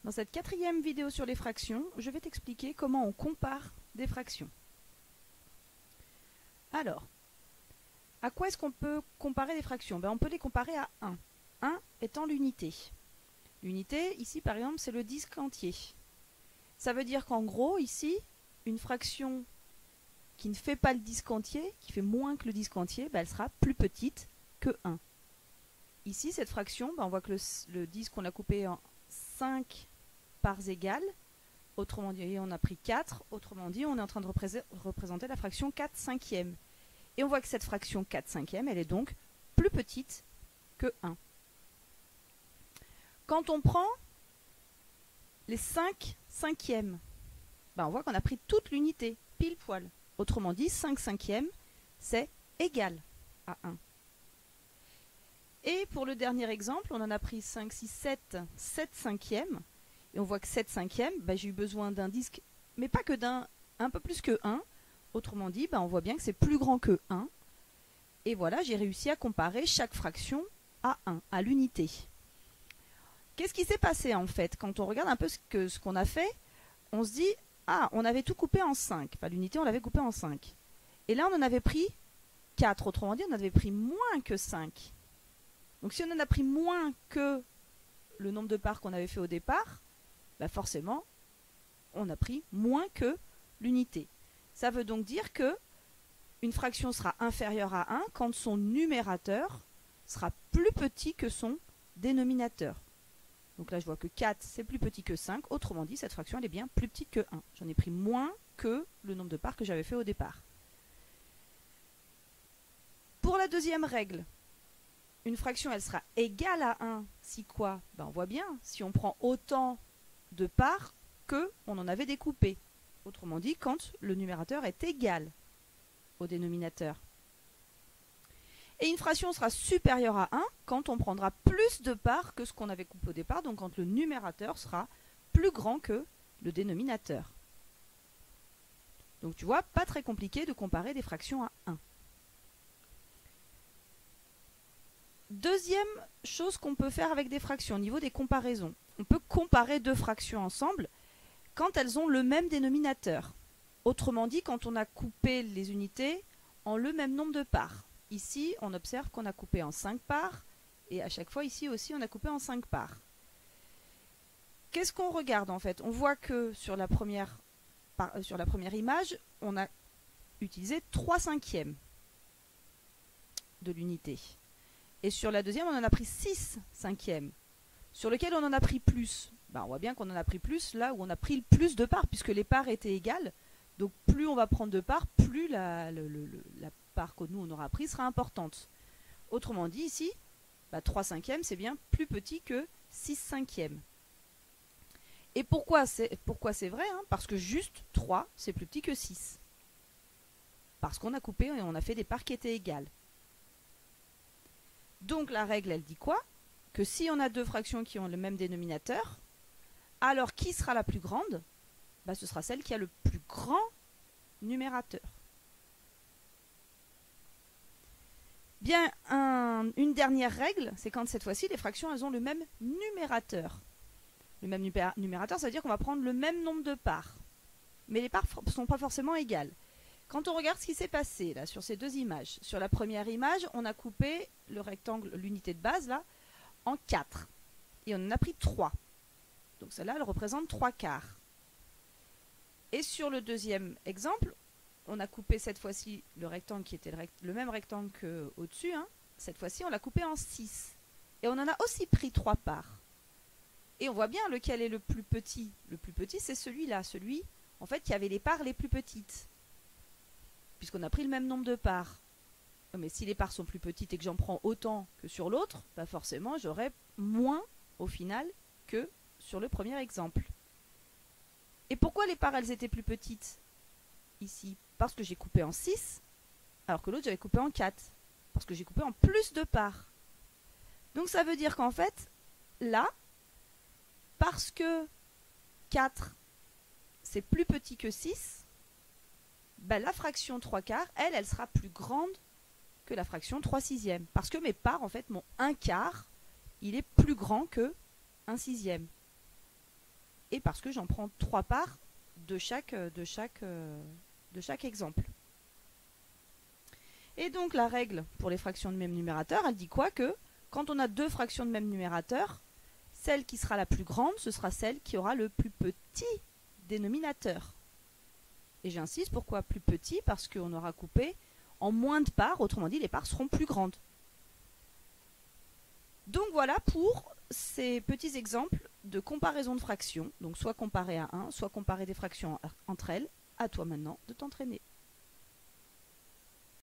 Dans cette quatrième vidéo sur les fractions, je vais t'expliquer comment on compare des fractions. Alors, à quoi est-ce qu'on peut comparer des fractions? On peut les comparer à 1. 1 étant l'unité. L'unité, ici par exemple, c'est le disque entier. Ça veut dire qu'en gros, ici, une fraction qui ne fait pas le disque entier, qui fait moins que le disque entier, elle sera plus petite que 1. Ici, cette fraction, on voit que le disque, on a coupé en 5 parts égales. Autrement dit, on a pris 4. Autrement dit, on est en train de représenter la fraction 4 cinquièmes. Et on voit que cette fraction 4 cinquièmes, elle est donc plus petite que 1. Quand on prend les 5 cinquièmes, on voit qu'on a pris toute l'unité, pile poil. Autrement dit, 5 cinquièmes, c'est égal à 1. Et pour le dernier exemple, on en a pris 5, 6, 7, 7 cinquièmes. Et on voit que 7 cinquièmes, j'ai eu besoin d'un disque, mais pas que d'un, un peu plus que 1. Autrement dit, on voit bien que c'est plus grand que 1. Et voilà, j'ai réussi à comparer chaque fraction à 1, à l'unité. Qu'est-ce qui s'est passé en fait? Quand on regarde un peu ce qu'on a fait, on se dit, on avait tout coupé en 5. Enfin, l'unité, on l'avait coupé en 5. Et là, on en avait pris 4. Autrement dit, on avait pris moins que 5. Donc si on en a pris moins que le nombre de parts qu'on avait fait au départ, forcément, on a pris moins que l'unité. Ça veut donc dire que une fraction sera inférieure à 1 quand son numérateur sera plus petit que son dénominateur. Donc là, je vois que 4, c'est plus petit que 5. Autrement dit, cette fraction, elle est bien plus petite que 1. J'en ai pris moins que le nombre de parts que j'avais fait au départ. Pour la deuxième règle, une fraction, elle sera égale à 1 si quoi? On voit bien, si on prend autant de parts qu'on en avait découpé. Autrement dit, quand le numérateur est égal au dénominateur. Et une fraction sera supérieure à 1 quand on prendra plus de parts que ce qu'on avait coupé au départ, donc quand le numérateur sera plus grand que le dénominateur. Donc tu vois, pas très compliqué de comparer des fractions à 1. Deuxième chose qu'on peut faire avec des fractions au niveau des comparaisons. On peut comparer deux fractions ensemble quand elles ont le même dénominateur. Autrement dit, quand on a coupé les unités en le même nombre de parts. Ici, on observe qu'on a coupé en 5 parts, et à chaque fois, ici aussi, on a coupé en 5 parts. Qu'est-ce qu'on regarde en fait? On voit que sur la première image, on a utilisé 3 cinquièmes de l'unité. Et sur la deuxième, on en a pris 6 cinquièmes, sur lequel on en a pris plus. On voit bien qu'on en a pris plus là où on a pris le plus de parts, puisque les parts étaient égales. Donc plus on va prendre de parts, plus la part que nous on aura pris sera importante. Autrement dit, ici, 3 cinquièmes, c'est bien plus petit que 6 cinquièmes. Et pourquoi c'est vrai? Parce que juste 3, c'est plus petit que 6. Parce qu'on a coupé et on a fait des parts qui étaient égales. Donc la règle, elle dit quoi? Que si on a deux fractions qui ont le même dénominateur, alors qui sera la plus grande? Ce sera celle qui a le plus grand numérateur. Bien, une dernière règle, c'est quand cette fois-ci, les fractions, elles ont le même numérateur. Le même numérateur, ça veut dire qu'on va prendre le même nombre de parts. Mais les parts ne sont pas forcément égales. Quand on regarde ce qui s'est passé là sur ces deux images, sur la première image, on a coupé le rectangle, l'unité de base, là, en 4. Et on en a pris 3. Donc celle-là, elle représente 3 quarts. Et sur le deuxième exemple, on a coupé cette fois-ci le rectangle qui était le même rectangle qu'au-dessus. Cette fois-ci, on l'a coupé en 6. Et on en a aussi pris 3 parts. Et on voit bien lequel est le plus petit. Le plus petit, c'est celui-là, celui en fait qui avait les parts les plus petites. Puisqu'on a pris le même nombre de parts. Mais si les parts sont plus petites et que j'en prends autant que sur l'autre, forcément, j'aurai moins au final que sur le premier exemple. Et pourquoi les parts, elles étaient plus petites ici? Parce que j'ai coupé en 6, alors que l'autre, j'avais coupé en 4. Parce que j'ai coupé en plus de parts. Donc ça veut dire qu'en fait, là, parce que 4, c'est plus petit que 6, la fraction 3 quarts, elle sera plus grande que la fraction 3 sixièmes. Parce que mes parts, en fait, mon 1 quart, il est plus grand que 1 sixième. et parce que j'en prends 3 parts de chaque exemple. Et donc la règle pour les fractions de même numérateur, elle dit quoi? Que quand on a 2 fractions de même numérateur, celle qui sera la plus grande, ce sera celle qui aura le plus petit dénominateur. Et j'insiste, pourquoi plus petit? Parce qu'on aura coupé en moins de parts, autrement dit les parts seront plus grandes. Donc voilà pour ces petits exemples de comparaison de fractions, donc soit comparer à 1, soit comparer des fractions entre elles. À toi maintenant de t'entraîner.